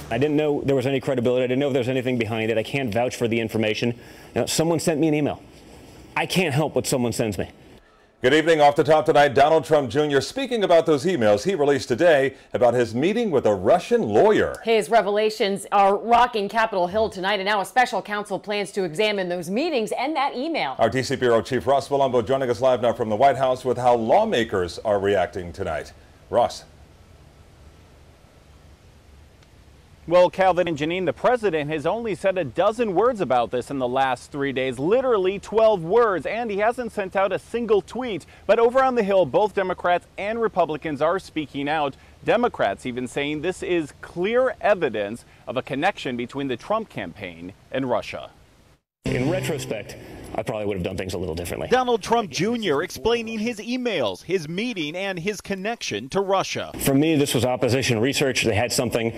I didn't know there was any credibility. I didn't know if there was anything behind it. I can't vouch for the information. You know, someone sent me an email. I can't help what someone sends me. Good evening. Off the top tonight, Donald Trump Jr. speaking about those emails he released today about his meeting with a Russian lawyer. His revelations are rocking Capitol Hill tonight, and now a special counsel plans to examine those meetings and that email. Our D.C. Bureau Chief Ross Palumbo joining us live now from the White House with how lawmakers are reacting tonight. Ross. Well, Calvin and Janine, the president has only said a dozen words about this in the last 3 days, literally 12 words, and he hasn't sent out a single tweet. But over on the Hill, both Democrats and Republicans are speaking out. Democrats even saying this is clear evidence of a connection between the Trump campaign and Russia. In retrospect, I probably would have done things a little differently. Donald Trump Jr. explaining his emails, his meeting, and his connection to Russia. For me, this was opposition research. They had something,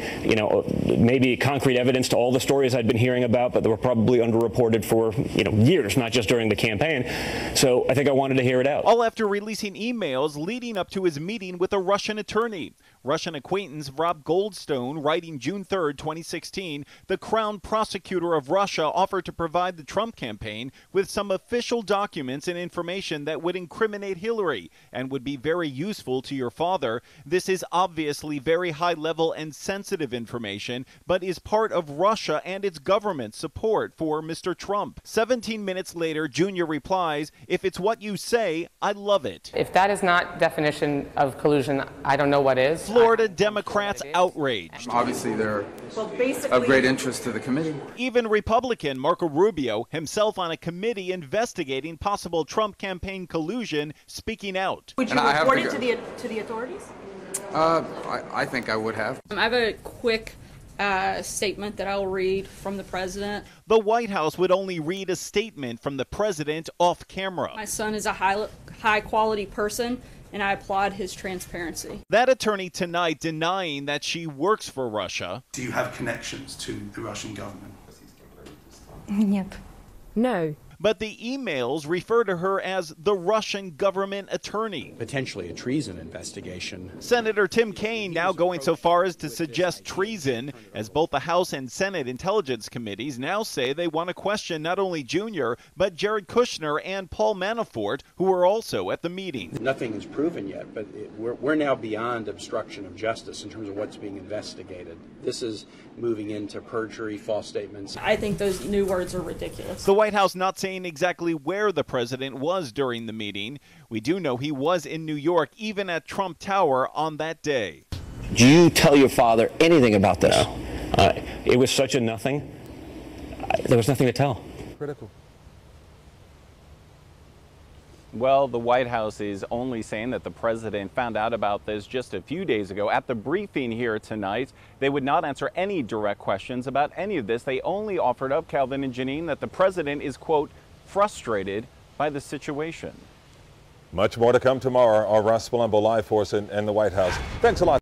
maybe concrete evidence to all the stories I'd been hearing about, but they were probably underreported for, years, not just during the campaign. So I think I wanted to hear it out. All after releasing emails leading up to his meeting with a Russian attorney. Russian acquaintance Rob Goldstone writing June 3rd, 2016, the Crown Prosecutor of Russia offered to provide the Trump campaign with some official documents and information that would incriminate Hillary and would be very useful to your father. This is obviously very high level and sensitive information, but is part of Russia and its government's support for Mr. Trump. 17 minutes later, Jr. replies, "If it's what you say, I love it." If that is not definition of collusion, I don't know what is. Florida Democrats outraged. Obviously, they're of great interest to the committee. Even Republican Marco Rubio, himself on a committee investigating possible Trump campaign collusion, speaking out. Would you report it to the authorities? I think I would have. I have a quick statement that I'll read from the president. The White House would only read a statement from the president off camera. My son is a high quality person, and I applaud his transparency. That attorney tonight denying that she works for Russia. Do you have connections to the Russian government? No. But the emails refer to her as the Russian government attorney. Potentially a treason investigation. Senator Tim Kaine now going so far as to suggest treason, as both the House and Senate Intelligence Committees now say they want to question not only Jr., but Jared Kushner and Paul Manafort, who were also at the meeting. Nothing is proven yet, but we're now beyond obstruction of justice in terms of what's being investigated. This is moving into perjury, false statements. I think those new words are ridiculous. The White House not saying exactly where the president was during the meeting. We do know he was in New York, even at Trump Tower on that day. Do you tell your father anything about this? No. It was such a nothing. There was nothing to tell. Critical. Well, the White House is only saying that the president found out about this just a few days ago at the briefing here tonight. They would not answer any direct questions about any of this. They only offered up, Calvin and Janine, that the president is, quote, frustrated by the situation. Much more to come tomorrow. Our Ross Palumbo live for us in the White House. Thanks a lot.